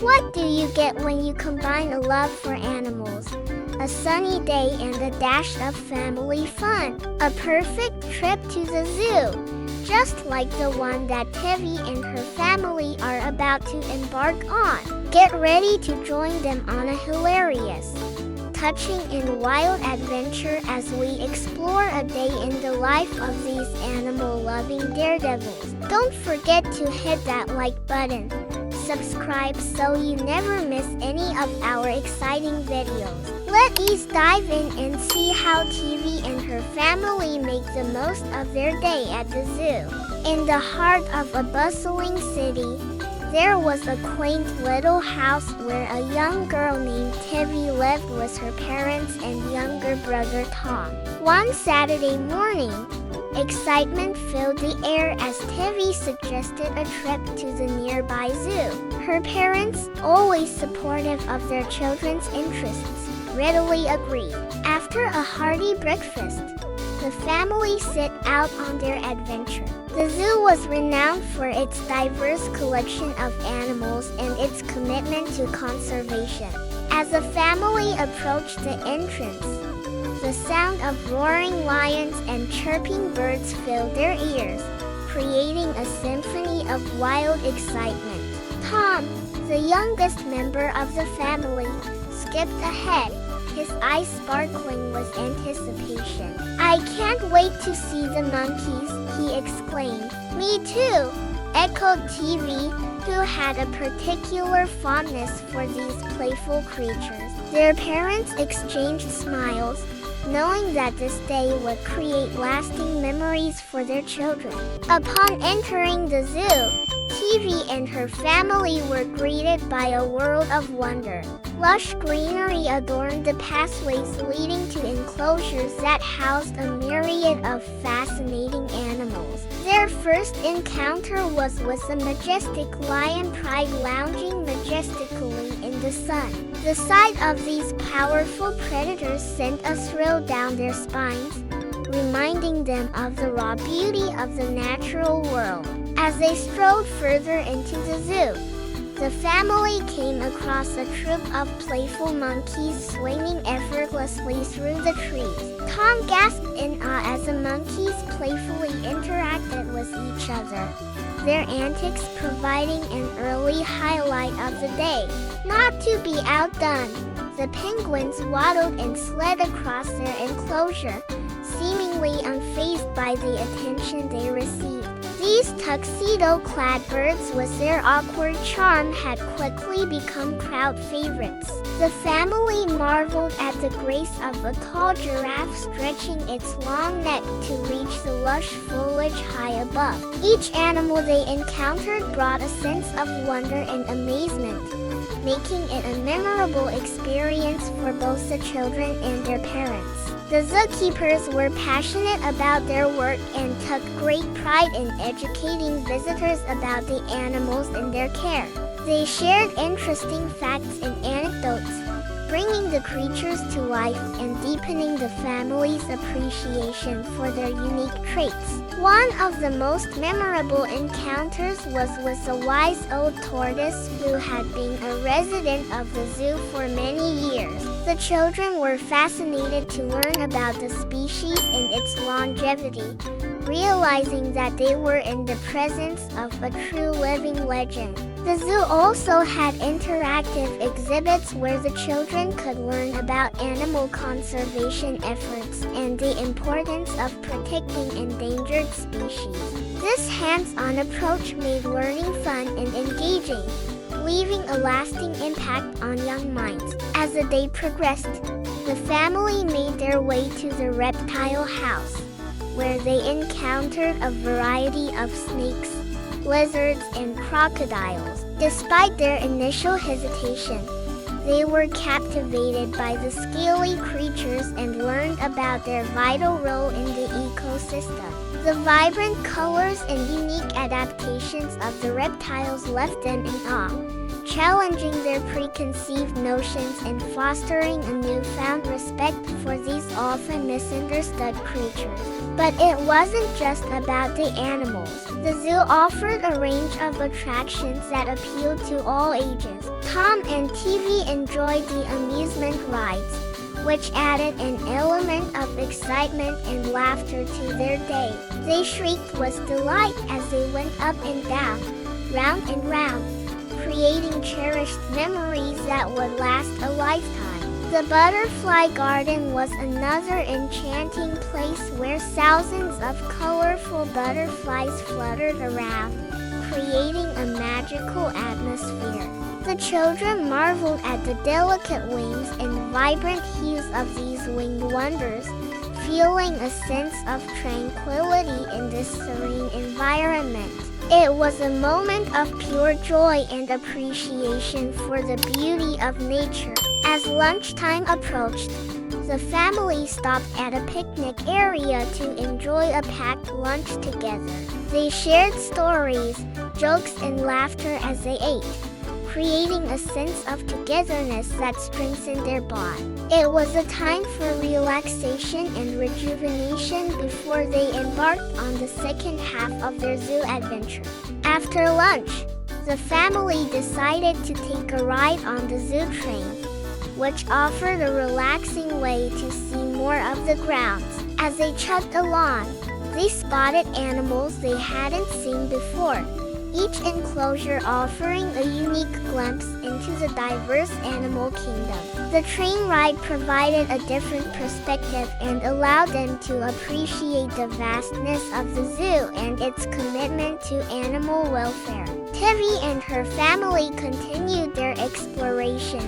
What do you get when you combine a love for animals, a sunny day, and a dash of family fun? A perfect trip to the zoo, just like the one that Tevy and her family are about to embark on. Get ready to join them on a hilarious, touching and wild adventure as we explore a day in the life of these animal-loving daredevils. Don't forget to hit that like button, subscribe so you never miss any of our exciting videos. Let's dive in and see how Tevy and her family make the most of their day at the zoo. In the heart of a bustling city, there was a quaint little house where a young girl named Tevy lived with her parents and younger brother Tom. One Saturday morning, excitement filled the air as Tevy suggested a trip to the nearby zoo. Her parents, always supportive of their children's interests, readily agreed. After a hearty breakfast, the family set out on their adventure. The zoo was renowned for its diverse collection of animals and its commitment to conservation. As the family approached the entrance, the sound of roaring lions and chirping birds filled their ears, creating a symphony of wild excitement. Tom, the youngest member of the family, skipped ahead, his eyes sparkling with anticipation. "I can't wait to see the monkeys," he exclaimed. "Me too," echoed Tevy, who had a particular fondness for these playful creatures. Their parents exchanged smiles, knowing that this day would create lasting memories for their children. Upon entering the zoo, Tevy and her family were greeted by a world of wonder. Lush greenery adorned the pathways leading to enclosures that housed a myriad of fascinating animals. Their first encounter was with the majestic lion pride lounging majestically in the sun. The sight of these powerful predators sent a thrill down their spines, reminding them of the raw beauty of the natural world. As they strolled further into the zoo, the family came across a troop of playful monkeys swinging effortlessly through the trees. Tom gasped in awe as the monkeys playfully interacted with each other, their antics providing an early highlight of the day. Not to be outdone, the penguins waddled and slid across their enclosure, seemingly unfazed by the attention they received. These tuxedo-clad birds with their awkward charm had quickly become crowd favorites. The family marveled at the grace of a tall giraffe stretching its long neck to reach the lush foliage high above. Each animal they encountered brought a sense of wonder and amazement, making it a memorable experience for both the children and their parents. The zookeepers were passionate about their work and took great pride in educating visitors about the animals in their care. They shared interesting facts and anecdotes, bringing the creatures to life and deepening the family's appreciation for their unique traits. One of the most memorable encounters was with a wise old tortoise who had been a resident of the zoo for many years. The children were fascinated to learn about the species and its longevity, realizing that they were in the presence of a true living legend. The zoo also had interactive exhibits where the children could learn about animal conservation efforts and the importance of protecting endangered species. This hands-on approach made learning fun and engaging, leaving a lasting impact on young minds. As the day progressed, the family made their way to the reptile house, where they encountered a variety of snakes, lizards, and crocodiles. Despite their initial hesitation, they were captivated by the scaly creatures and learned about their vital role in the ecosystem. The vibrant colors and unique adaptations of the reptiles left them in awe, challenging their preconceived notions and fostering a newfound respect for these often misunderstood creatures. But it wasn't just about the animals. The zoo offered a range of attractions that appealed to all ages. Tom and Tevy enjoyed the amusement rides, which added an element of excitement and laughter to their day. They shrieked with delight as they went up and down, round and round, creating cherished memories that would last a lifetime. The butterfly garden was another enchanting place where thousands of colorful butterflies fluttered around, creating a magical atmosphere. The children marveled at the delicate wings and vibrant hues of these winged wonders, feeling a sense of tranquility in this serene environment. It was a moment of pure joy and appreciation for the beauty of nature. As lunchtime approached, the family stopped at a picnic area to enjoy a packed lunch together. They shared stories, jokes, and laughter as they ate, creating a sense of togetherness that strengthened their bond. It was a time for relaxation and rejuvenation before they embarked on the second half of their zoo adventure. After lunch, the family decided to take a ride on the zoo train, which offered a relaxing way to see more of the grounds. As they chugged along, they spotted animals they hadn't seen before, each enclosure offering a unique glimpse into the diverse animal kingdom. The train ride provided a different perspective and allowed them to appreciate the vastness of the zoo and its commitment to animal welfare. Tevy and her family continued their exploration,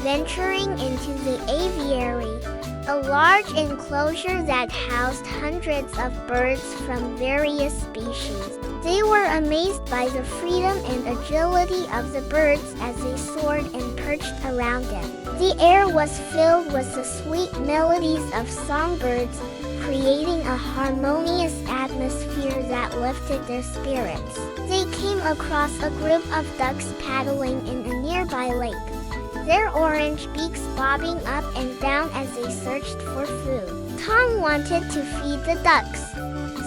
venturing into the aviary, a large enclosure that housed hundreds of birds from various species. They were amazed by the freedom and agility of the birds as they soared and perched around them. The air was filled with the sweet melodies of songbirds, creating a harmonious atmosphere that lifted their spirits. They came across a group of ducks paddling in a nearby lake, their orange beaks bobbing up and down as they searched for food. Tom wanted to feed the ducks,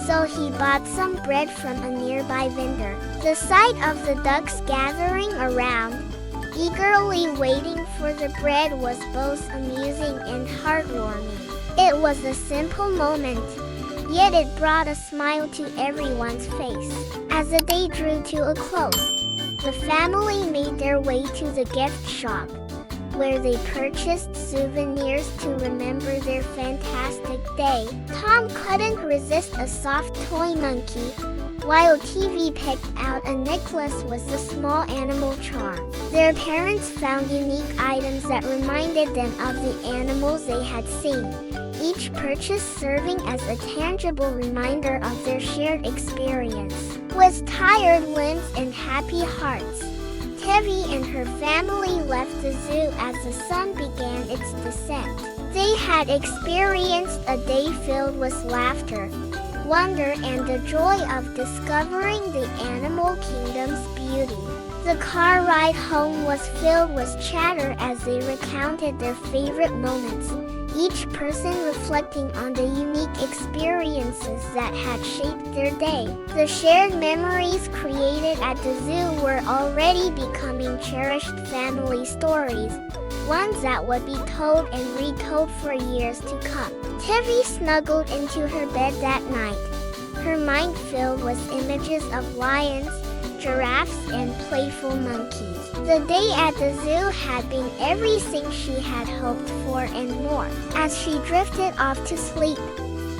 so he bought some bread from a nearby vendor. The sight of the ducks gathering around, eagerly waiting for the bread, was both amusing and heartwarming. It was a simple moment, yet it brought a smile to everyone's face. As the day drew to a close, the family made their way to the gift shop, where they purchased souvenirs to remember their fantastic day. Tom couldn't resist a soft toy monkey, while Tevy picked out a necklace with a small animal charm. Their parents found unique items that reminded them of the animals they had seen, each purchase serving as a tangible reminder of their shared experience. With tired limbs and happy hearts, Tevy and her family left the zoo as the sun began its descent. They had experienced a day filled with laughter, wonder, and the joy of discovering the animal kingdom's beauty. The car ride home was filled with chatter as they recounted their favorite moments, each person reflecting on the unique experiences that had shaped their day. The shared memories created at the zoo were already becoming cherished family stories, ones that would be told and retold for years to come. Tevy snuggled into her bed that night, her mind filled with images of lions, giraffes, and playful monkeys. The day at the zoo had been everything she had hoped for and more. As she drifted off to sleep,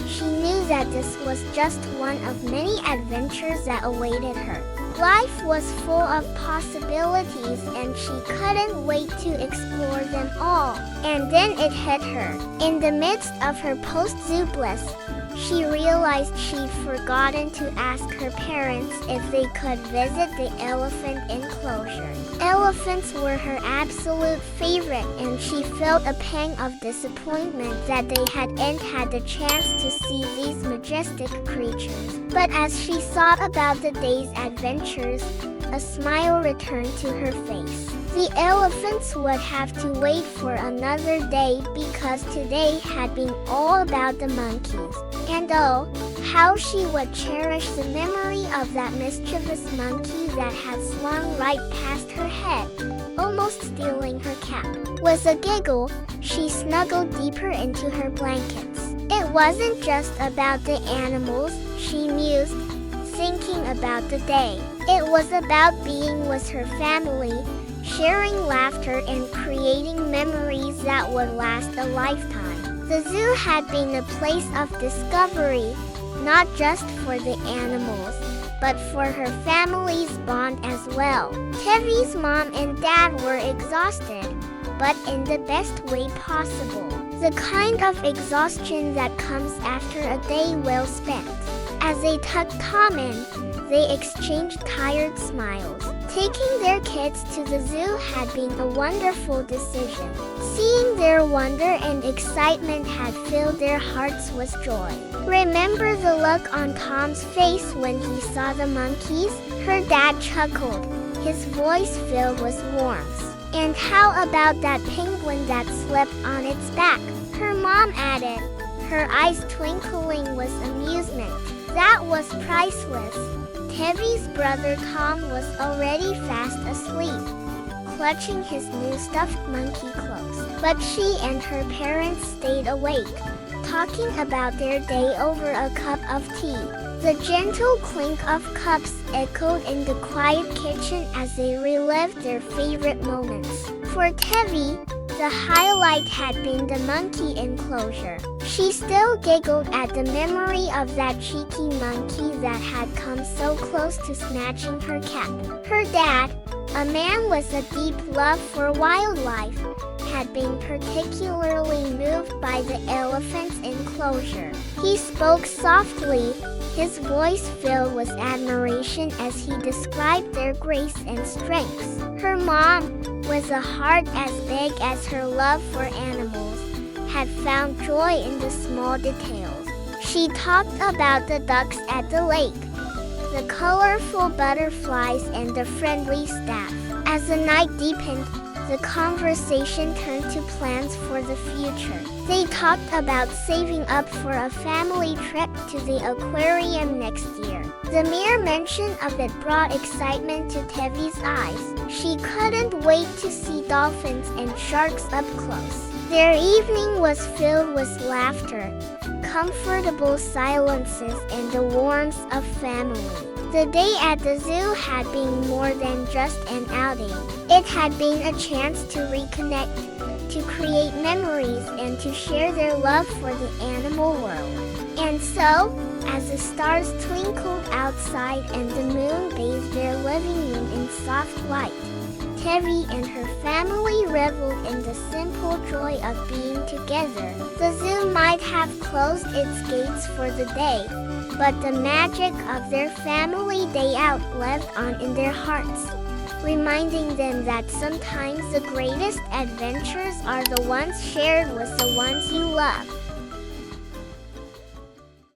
she knew that this was just one of many adventures that awaited her. Life was full of possibilities and she couldn't wait to explore them all. And then it hit her. In the midst of her post-zoo bliss, she realized she'd forgotten to ask her parents if they could visit the elephant enclosure. Elephants were her absolute favorite, and she felt a pang of disappointment that they hadn't had the chance to see these majestic creatures. But as she thought about the day's adventures, a smile returned to her face. The elephants would have to wait for another day because today had been all about the monkeys. And oh, how she would cherish the memory of that mischievous monkey that had slung right past her head, almost stealing her cap. With a giggle, she snuggled deeper into her blankets. It wasn't just about the animals, she mused, thinking about the day. It was about being with her family, sharing laughter and creating memories that would last a lifetime. The zoo had been a place of discovery, not just for the animals, but for her family's bond as well. Tevy's mom and dad were exhausted, but in the best way possible. The kind of exhaustion that comes after a day well spent. As they tucked Tom in, they exchanged tired smiles. Taking their kids to the zoo had been a wonderful decision. Seeing their wonder and excitement had filled their hearts with joy. Remember the look on Tom's face when he saw the monkeys? Her dad chuckled, his voice filled with warmth. And how about that penguin that slept on its back? Her mom added, her eyes twinkling with amusement. That was priceless. Tevy's brother Tom was already fast asleep, clutching his new stuffed monkey close. But she and her parents stayed awake, talking about their day over a cup of tea. The gentle clink of cups echoed in the quiet kitchen as they relived their favorite moments. For Tevy, the highlight had been the monkey enclosure. She still giggled at the memory of that cheeky monkey that had come so close to snatching her cap. Her dad, a man with a deep love for wildlife, had been particularly moved by the elephant's enclosure. He spoke softly, his voice filled with admiration as he described their grace and strengths. Her mom, with a heart as big as her love for animals, had found joy in the small details. She talked about the ducks at the lake, the colorful butterflies and the friendly staff. As the night deepened, the conversation turned to plans for the future. They talked about saving up for a family trip to the aquarium next year. The mere mention of it brought excitement to Tevy's eyes. She couldn't wait to see dolphins and sharks up close. Their evening was filled with laughter, comfortable silences, and the warmth of family. The day at the zoo had been more than just an outing. It had been a chance to reconnect, to create memories, and to share their love for the animal world. And so, as the stars twinkled outside and the moon bathed their living room in soft light, Tevy and her family reveled in the simple joy of being together. The zoo might have closed its gates for the day, but the magic of their family day out lived on in their hearts, reminding them that sometimes the greatest adventures are the ones shared with the ones you love.